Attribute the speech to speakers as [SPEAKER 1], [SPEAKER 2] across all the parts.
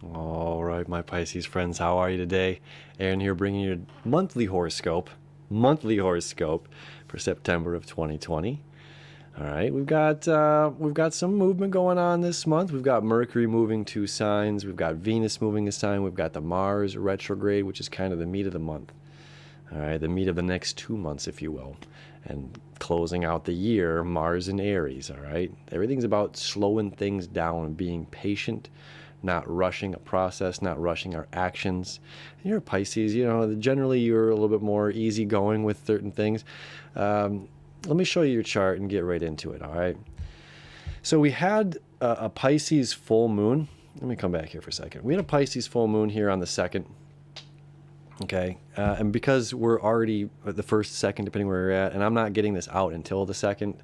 [SPEAKER 1] All right, my Pisces friends, how are you today? Aaron here bringing you a monthly horoscope for September of 2020. All right, we've got some movement going on this month. We've got Mercury moving 2 signs. We've got Venus moving a sign. We've got the Mars retrograde, which is kind of the meat of the month. All right, the meat of the next 2 months, if you will. And closing out the year, Mars in Aries, all right? Everything's about slowing things down and being patient, not rushing a process, not rushing our actions. And you're a Pisces, generally you're a little bit more easygoing with certain things. Let me show you your chart and get right into it, all right? So we had a Pisces full moon. Let me come back here for a second. We had a Pisces full moon here on the 2nd. Okay, and because we're already at the 1st, 2nd, depending where you're at, and I'm not getting this out until the 2nd,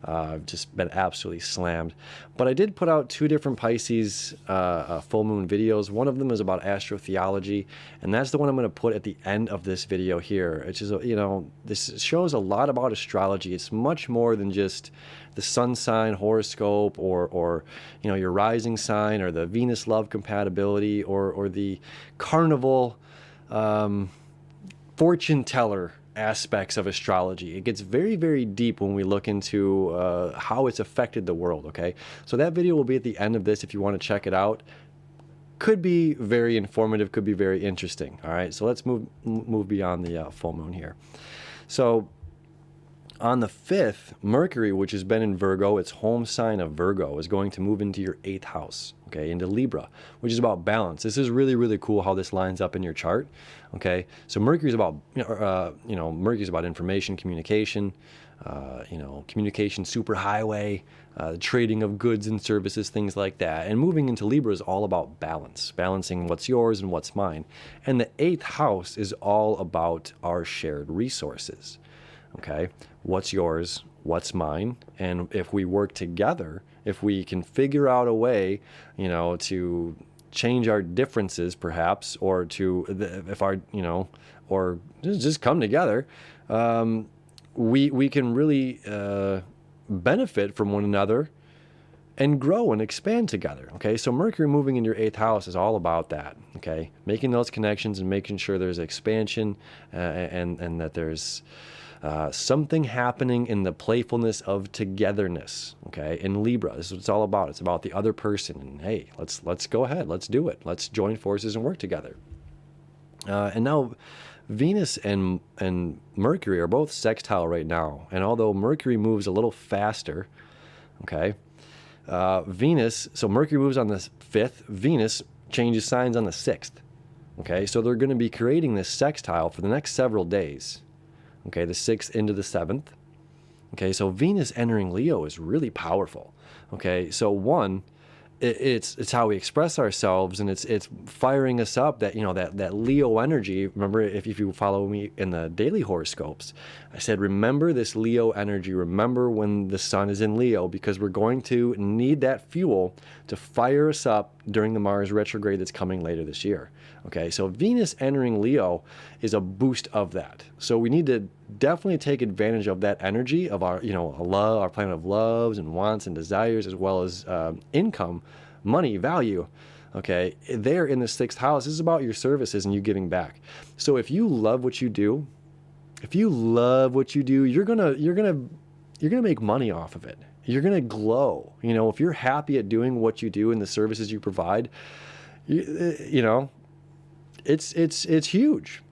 [SPEAKER 1] I've just been absolutely slammed. But I did put out 2 different Pisces full moon videos. One of them is about astrotheology, and that's the one I'm going to put at the end of this video here. Which is, this shows a lot about astrology. It's much more than just the sun sign horoscope or your rising sign or the Venus love compatibility or the carnival fortune teller aspects of astrology. It gets very, very deep when we look into how it's affected the world, okay? So that video will be at the end of this if you want to check it out. Could be very informative, could be very interesting, all right? So let's move beyond the full moon here. So on the 5th, Mercury, which has been in Virgo, its home sign of Virgo, is going to move into your 8th house, okay, into Libra, which is about balance. This is really, really cool how this lines up in your chart, okay? So Mercury's about, Mercury's about information, communication, communication superhighway, trading of goods and services, things like that. And moving into Libra is all about balance, balancing what's yours and what's mine. And the 8th house is all about our shared resources. Okay, what's yours, what's mine, and if we work together, if we can figure out a way, to change our differences, perhaps, or or just come together, we can really benefit from one another and grow and expand together. Okay, so Mercury moving in your 8th house is all about that. Okay, making those connections and making sure there's expansion and that there's something happening in the playfulness of togetherness, okay? In Libra, this is what it's all about. It's about the other person, and hey, let's go ahead, let's do it. Let's join forces and work together. And now, Venus and Mercury are both sextile right now, and although Mercury moves a little faster, okay, so Mercury moves on the 5th, Venus changes signs on the 6th, okay? So they're going to be creating this sextile for the next several days. Okay, the 6th into the 7th. Okay, so Venus entering Leo is really powerful. Okay, so one, it's how we express ourselves, and it's firing us up. That Leo energy. Remember, if you follow me in the daily horoscopes, I said remember this Leo energy. Remember when the sun is in Leo, because we're going to need that fuel to fire us up during the Mars retrograde that's coming later this year. Okay, so Venus entering Leo is a boost of that. So we need to definitely take advantage of that energy of our, love, our planet of loves and wants and desires, as well as income, money, value. Okay, there in the 6th house, this is about your services and you giving back. So if you love what you do, you're gonna make money off of it. You're gonna glow. If you're happy at doing what you do and the services you provide, it's huge.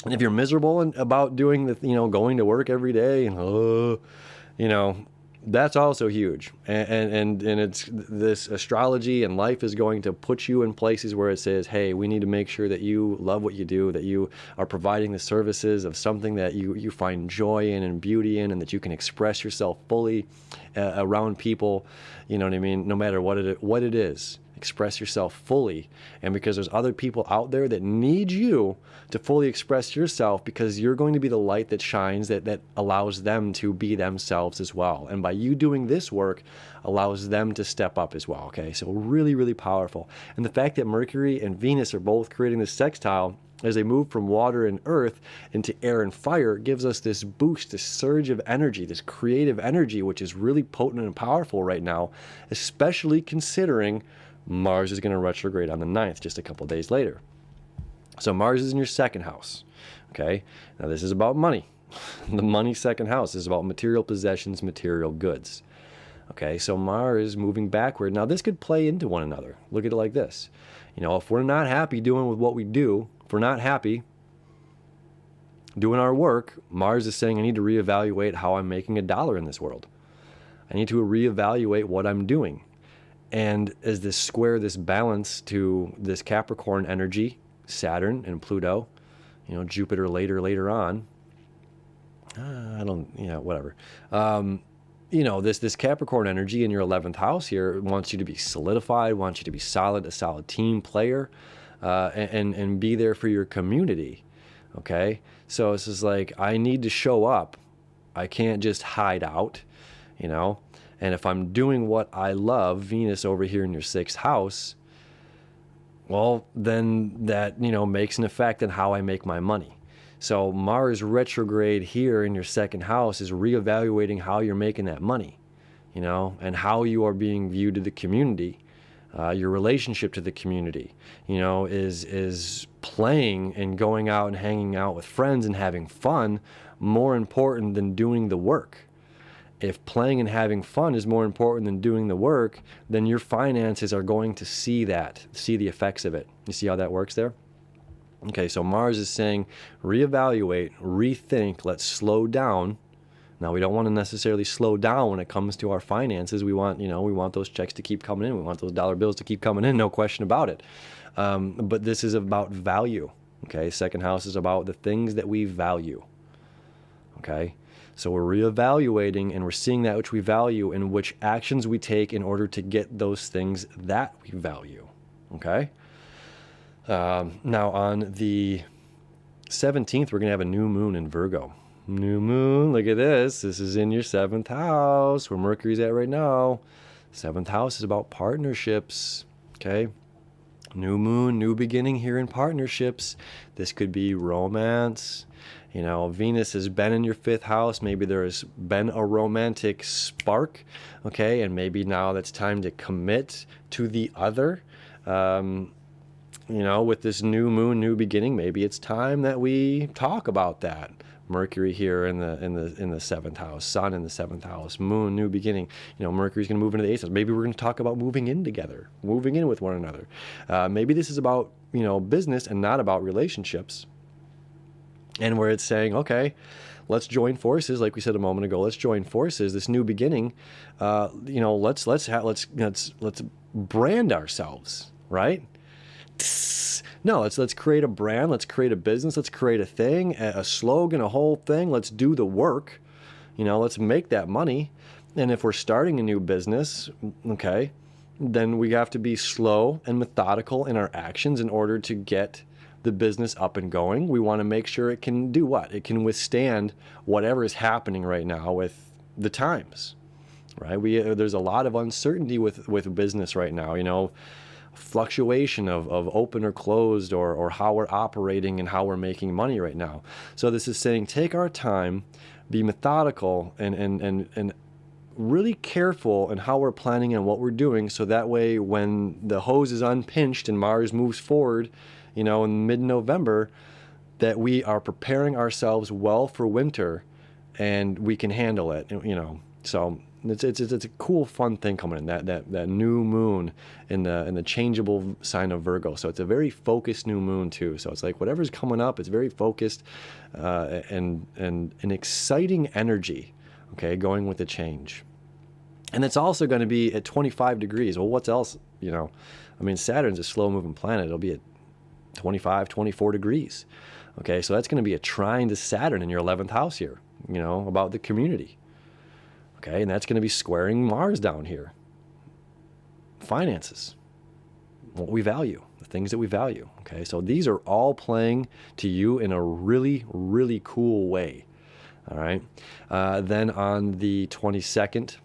[SPEAKER 1] And if you're miserable about doing going to work every day and that's also huge. And it's this astrology and life is going to put you in places where it says, hey, we need to make sure that you love what you do, that you are providing the services of something that you find joy in and beauty in, and that you can express yourself fully around people. You know what I mean? No matter what it is. Express yourself fully, and because there's other people out there that need you to fully express yourself, because you're going to be the light that shines, that allows them to be themselves as well. And by you doing this work allows them to step up as well. Okay, so really, really powerful. And the fact that Mercury and Venus are both creating this sextile as they move from water and earth into air and fire gives us this boost, this surge of energy, this creative energy, which is really potent and powerful right now, especially considering Mars is going to retrograde on the 9th, just a couple days later. So Mars is in your second house. Okay. Now this is about money. The money second house is about material possessions, material goods. Okay. So Mars moving backward. Now this could play into one another. Look at it like this. If we're not happy doing with what we do, if we're not happy doing our work, Mars is saying I need to reevaluate how I'm making a dollar in this world. I need to reevaluate what I'm doing. And as this square, this balance to this Capricorn energy, Saturn and Pluto, Jupiter later on. Whatever. This Capricorn energy in your 11th house here wants you to be solidified, wants you to be solid, a solid team player, and be there for your community. Okay. So it's just like, I need to show up. I can't just hide out, and if I'm doing what I love, Venus over here in your 6th house, well, then that, makes an effect on how I make my money. So Mars retrograde here in your 2nd house is reevaluating how you're making that money, and how you are being viewed to the community, your relationship to the community, is playing and going out and hanging out with friends and having fun more important than doing the work. If playing and having fun is more important than doing the work, then your finances are going to see the effects of it. You see how that works there? Okay, so Mars is saying reevaluate, rethink, let's slow down. Now, we don't want to necessarily slow down when it comes to our finances. We want those checks to keep coming in. We want those dollar bills to keep coming in, no question about it. But this is about value. Okay, 2nd house is about the things that we value. Okay. So we're reevaluating and we're seeing that which we value and which actions we take in order to get those things that we value. Okay. Now on the 17th, we're going to have a new moon in Virgo. New moon, look at this. This is in your 7th house where Mercury's at right now. 7th house is about partnerships. Okay. New moon, new beginning here in partnerships. This could be romance. Venus has been in your 5th house. Maybe there has been a romantic spark, okay? And maybe now that's time to commit to the other. With this new moon, new beginning, maybe it's time that we talk about that. Mercury here in the 7th house, Sun in the 7th house, Moon, new beginning. Mercury's going to move into the 8th house. Maybe we're going to talk about moving in together, moving in with one another. Maybe this is about business and not about relationships. And where it's saying, okay, let's join forces, like we said a moment ago. Let's join forces. This new beginning. Let's brand ourselves, right? No, let's create a brand. Let's create a business. Let's create a thing, a slogan, a whole thing. Let's do the work. Let's make that money. And if we're starting a new business, okay, then we have to be slow and methodical in our actions in order to get the business up and going. We want to make sure it can do what? It can withstand whatever is happening right now with the times, right? There's a lot of uncertainty with business right now, fluctuation of open or closed or how we're operating and how we're making money right now. So this is saying take our time, be methodical and really careful in how we're planning and what we're doing, so that way when the hose is unpinched and Mars moves forward, in mid-November, that we are preparing ourselves well for winter and we can handle it, So it's a cool, fun thing coming in, that new moon in the changeable sign of Virgo. So it's a very focused new moon too. So it's like whatever's coming up, it's very focused and an exciting energy, okay, going with the change. And it's also going to be at 25 degrees. Well, what's else, Saturn's a slow-moving planet. It'll be at 25, 24 degrees. Okay, so that's going to be a trine to Saturn in your 11th house here, about the community. Okay, and that's going to be squaring Mars down here. Finances, what we value, the things that we value. Okay, so these are all playing to you in a really, really cool way. All right, then on the 22nd,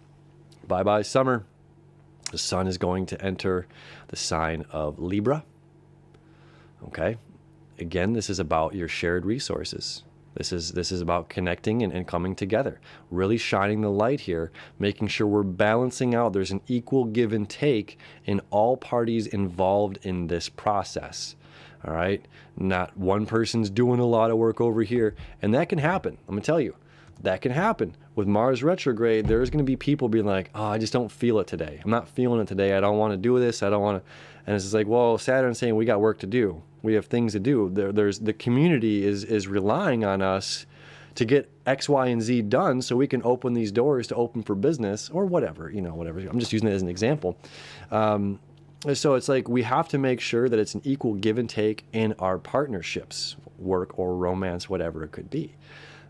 [SPEAKER 1] bye-bye summer, the sun is going to enter the sign of Libra. Okay, again, this is about your shared resources. This is about connecting and coming together, really shining the light here, making sure we're balancing out. There's an equal give and take in all parties involved in this process. All right. Not one person's doing a lot of work over here. And that can happen. I'm going to tell you, that can happen. With Mars retrograde, there's going to be people being like, oh, I just don't feel it today. I'm not feeling it today. I don't want to do this. I don't want to. And it's just like, well, Saturn's saying we got work to do. We have things to do. There's the community is relying on us to get X, Y, and Z done so we can open these doors to open for business or whatever, whatever. I'm just using it as an example. So it's like we have to make sure that it's an equal give and take in our partnerships, work or romance, whatever it could be.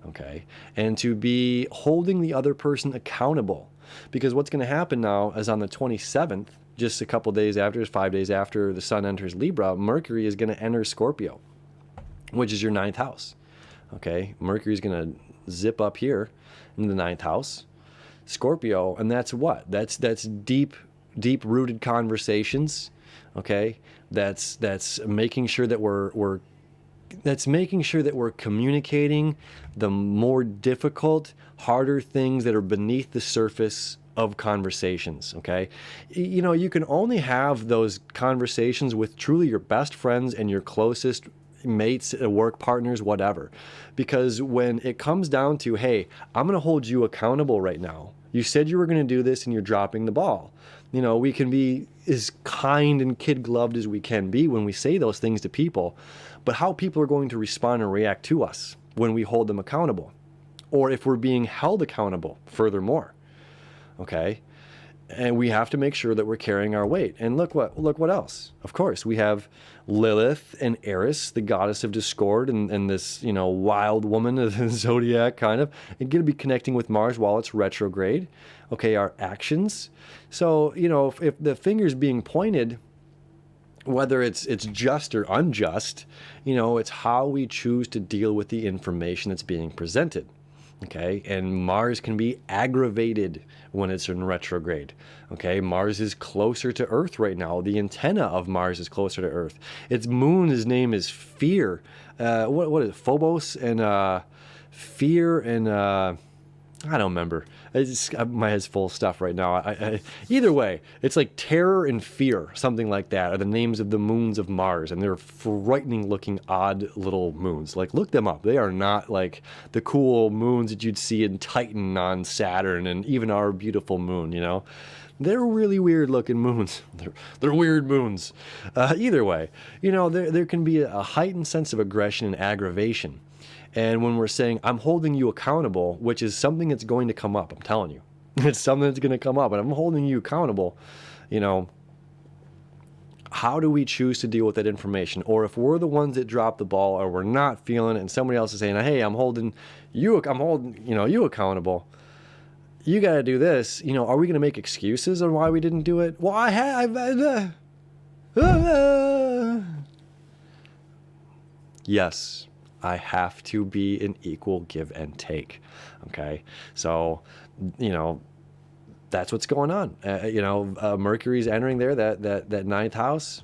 [SPEAKER 1] Okay. And to be holding the other person accountable, because what's going to happen now is on the 27th, just a couple days after, 5 days after the sun enters Libra, Mercury is going to enter Scorpio, which is your 9th house. Okay. Mercury is going to zip up here in the 9th house, Scorpio. And that's what? That's deep rooted conversations. Okay. That's making sure that we're communicating the more difficult, harder things that are beneath the surface of conversations. Okay. You can only have those conversations with truly your best friends and your closest mates, work partners, whatever. Because when it comes down to, hey, I'm going to hold you accountable right now. You said you were going to do this and you're dropping the ball. We can be as kind and kid-gloved as we can be when we say those things to people, but how people are going to respond and react to us when we hold them accountable, or if we're being held accountable furthermore. Okay. And we have to make sure that we're carrying our weight. And look what else. Of course, we have Lilith and Eris, the goddess of discord, and this, wild woman of the zodiac kind of, and going to be connecting with Mars while it's retrograde. Okay, our actions. So, if the finger's being pointed, whether it's just or unjust, it's how we choose to deal with the information that's being presented. Okay, and Mars can be aggravated when it's in retrograde. Okay, Mars is closer to Earth right now. The antenna of Mars is closer to Earth. Its moon, his name is Fear. What is it? Phobos and Fear and I don't remember. My head's full of stuff right now. Either way, it's like Terror and Fear, something like that, are the names of the moons of Mars, and they're frightening looking, odd little moons. Like, look them up. They are not like the cool moons that you'd see in Titan on Saturn and even our beautiful moon, They're really weird looking moons. They're weird moons. Either way, there can be a heightened sense of aggression and aggravation. And when we're saying, I'm holding you accountable, which is something that's going to come up, I'm telling you. It's something that's going to come up, and I'm holding you accountable, how do we choose to deal with that information? Or if we're the ones that drop the ball or we're not feeling it and somebody else is saying, hey, I'm holding you accountable. You got to do this. Are we going to make excuses on why we didn't do it? Well, I have. Yes. I have to be an equal give and take. Okay. So, that's what's going on. Mercury's entering there, that 9th house,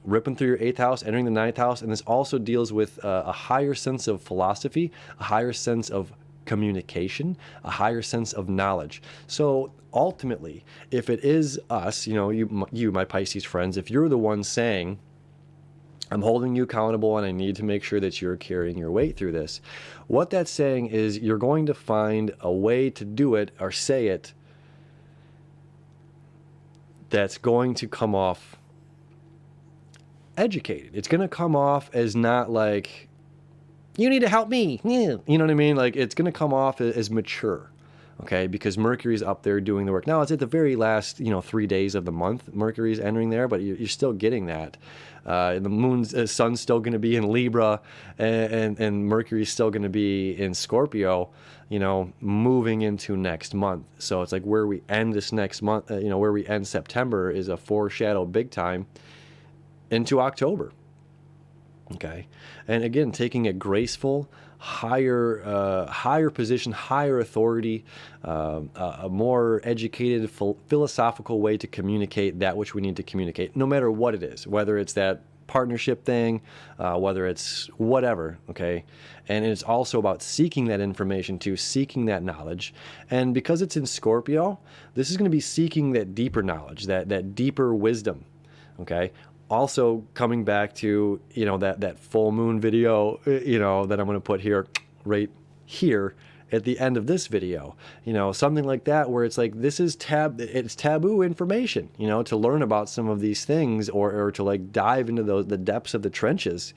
[SPEAKER 1] ripping through your 8th house, entering the 9th house. And this also deals with a higher sense of philosophy, a higher sense of communication, a higher sense of knowledge. So ultimately, if it is us, you, my Pisces friends, if you're the one saying, I'm holding you accountable and I need to make sure that you're carrying your weight through this. What that's saying is you're going to find a way to do it or say it that's going to come off educated. It's going to come off as not like, you need to help me. You know what I mean? Like, it's going to come off as mature. Okay, because Mercury's up there doing the work. Now, it's at the very last, 3 days of the month, Mercury's entering there, but you're still getting that. The sun's still going to be in Libra, and Mercury's still going to be in Scorpio, moving into next month. So it's like where we end this next month, where we end September is a foreshadow big time into October. Okay, and again, taking a graceful, higher position, higher authority, a more educated, philosophical way to communicate that which we need to communicate, no matter what it is, whether it's that partnership thing, whether it's whatever, okay? And it's also about seeking that information too, seeking that knowledge. And because it's in Scorpio, this is going to be seeking that deeper knowledge, that deeper wisdom, okay? Also coming back to, that full moon video, that I'm going to put here, right here at the end of this video, something like that, where it's like, this is it's taboo information, to learn about some of these things or to like dive into the depths of the trenches,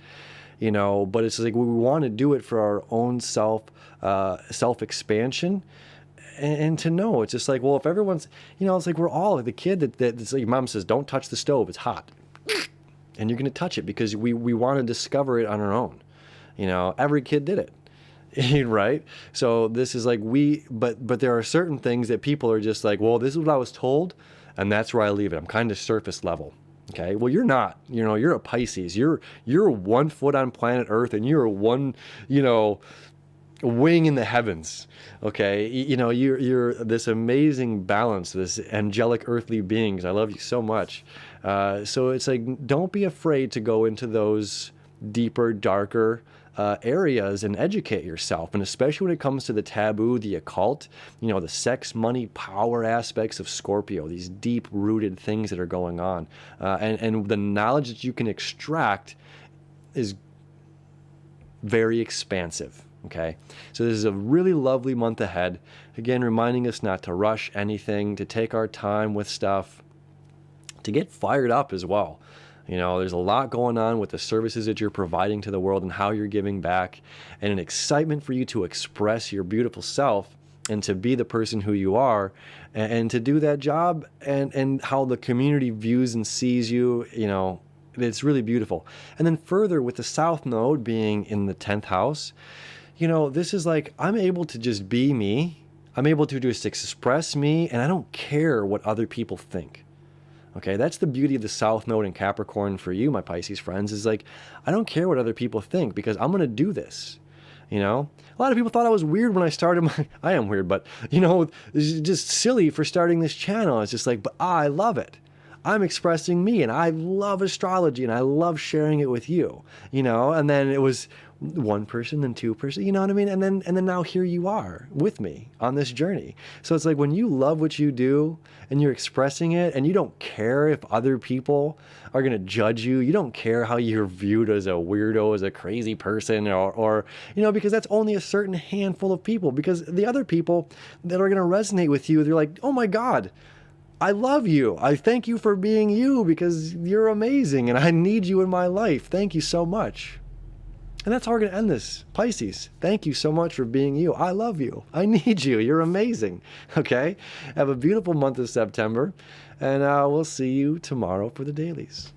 [SPEAKER 1] but it's like, we want to do it for our own self-expansion. And to know, it's just like, well, if everyone's, it's like, we're all like the kid that's like, your mom says, don't touch the stove, it's hot. And you're going to touch it because we want to discover it on our own. Every kid did it. Right? So this is like, but there are certain things that people are just like, well, this is what I was told, and that's where I leave it. I'm kind of surface level. Okay. Well, you're not, you're a Pisces. You're 1 foot on planet Earth, and you're one, wing in the heavens. Okay. You're this amazing balance, this angelic earthly beings. I love you so much. So it's like, don't be afraid to go into those deeper, darker areas and educate yourself. And especially when it comes to the taboo, the occult, the sex, money, power aspects of Scorpio, these deep rooted things that are going on. And the knowledge that you can extract is very expansive. Okay. So this is a really lovely month ahead. Again, reminding us not to rush anything, to take our time with stuff, to get fired up as well. There's a lot going on with the services that you're providing to the world and how you're giving back, and an excitement for you to express your beautiful self and to be the person who you are, and to do that job, and how the community views and sees you, it's really beautiful. And then further, with the South Node being in the 10th house, this is like, I'm able to just be me. I'm able to just express me, and I don't care what other people think. Okay, that's the beauty of the South Node in Capricorn for you, my Pisces friends, is like, I don't care what other people think because I'm going to do this. A lot of people thought I was weird when I started I am weird, but, it's just silly for starting this channel. It's just like, but I love it. I'm expressing me, and I love astrology, and I love sharing it with you, and then it was one person, then two person, you know what I mean? And then now here you are with me on this journey. So it's like, when you love what you do and you're expressing it, and you don't care if other people are going to judge you, you don't care how you're viewed as a weirdo, as a crazy person, or because that's only a certain handful of people, because the other people that are going to resonate with you, they're like, oh my God, I love you. I thank you for being you because you're amazing and I need you in my life. Thank you so much. And that's how we're going to end this. Pisces, thank you so much for being you. I love you. I need you. You're amazing. Okay? Have a beautiful month of September. And we'll see you tomorrow for the dailies.